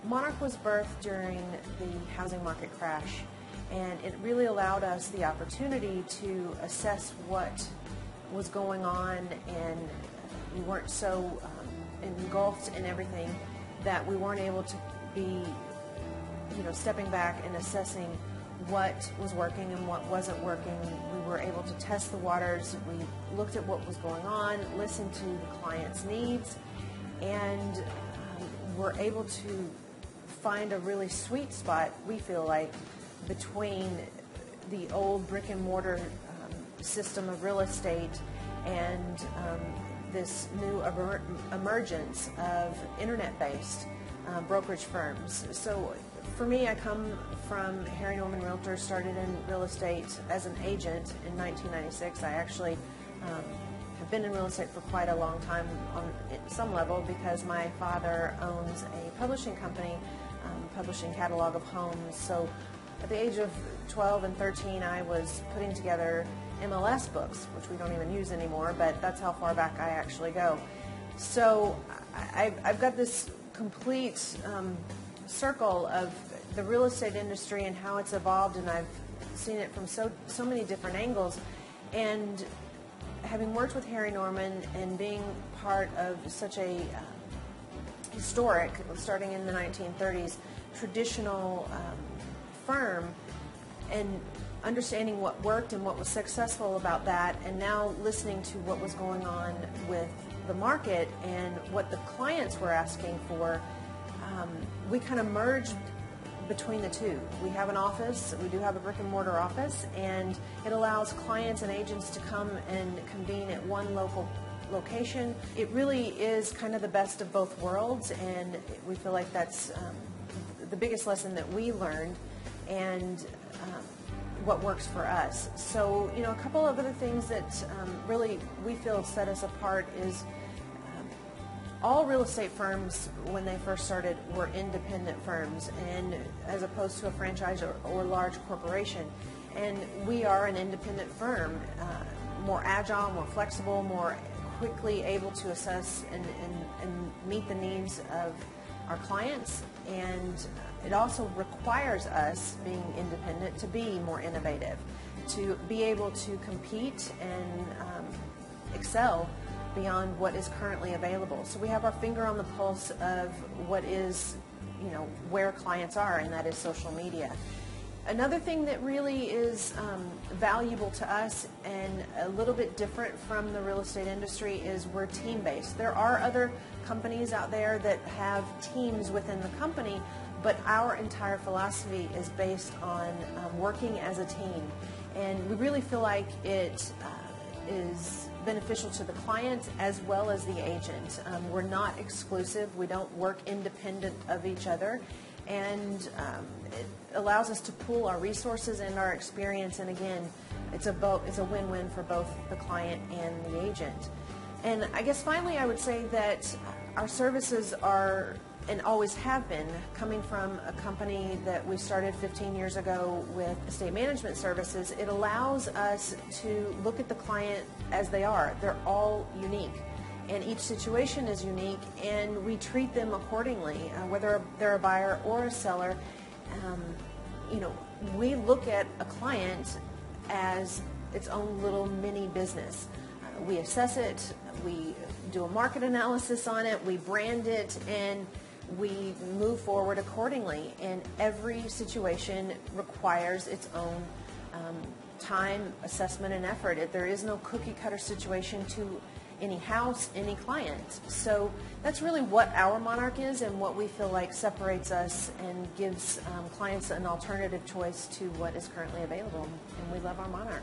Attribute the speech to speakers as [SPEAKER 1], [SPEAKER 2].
[SPEAKER 1] Monarch was birthed during the housing market crash, and it really allowed us the opportunity to assess what was going on, and we weren't so engulfed in everything that we weren't able to be, stepping back and assessing what was working and what wasn't working. We were able to test the waters. We looked at what was going on, listened to the client's needs, and were able to find a really sweet spot, we feel like, between the old brick and mortar system of real estate and this new emergence of internet-based brokerage firms. So for me, I come from Harry Norman Realtors, started in real estate as an agent in 1996. I actually have been in real estate for quite a long time on some level because my father owns a publishing company, publishing catalog of homes. So at the age of 12 and 13, I was putting together MLS books, which we don't even use anymore, but that's how far back I actually go. So I've got this complete circle of the real estate industry and how it's evolved, and I've seen it from so many different angles. And having worked with Harry Norman and being part of such a historic, starting in the 1930s, traditional firm, and understanding what worked and what was successful about that, and now listening to what was going on with the market and what the clients were asking for, we kind of merged between the two. We have an office, we do have a brick and mortar office, and it allows clients and agents to come and convene at one local location. It really is kind of the best of both worlds, and we feel like that's the biggest lesson that we learned, and what works for us. So, a couple of other things that really we feel set us apart is all real estate firms, when they first started, were independent firms, and as opposed to a franchise or large corporation. And we are an independent firm, more agile, more flexible, more quickly able to assess and meet the needs of our clients. And it also requires us, being independent, to be more innovative, to be able to compete and excel beyond what is currently available. So we have our finger on the pulse of what is, where clients are, and that is social media. Another thing that really is valuable to us and a little bit different from the real estate industry is we're team-based. There are other companies out there that have teams within the company, but our entire philosophy is based on working as a team. And we really feel like it is beneficial to the client as well as the agent. We're not exclusive. We don't work independent of each other. And it allows us to pool our resources and our experience, and again, it's a win-win for both the client and the agent. And I guess finally I would say that our services are, and always have been, coming from a company that we started 15 years ago with estate management services. It allows us to look at the client as they are. They're all unique, and each situation is unique, and we treat them accordingly, whether they're a buyer or a seller. We look at a client as its own little mini business. We assess it, we do a market analysis on it, we brand it, and we move forward accordingly. And every situation requires its own time, assessment, and effort. There is no cookie cutter situation to any house, any client. So that's really what our Monarch is, and what we feel like separates us and gives clients an alternative choice to what is currently available. And we love our Monarch.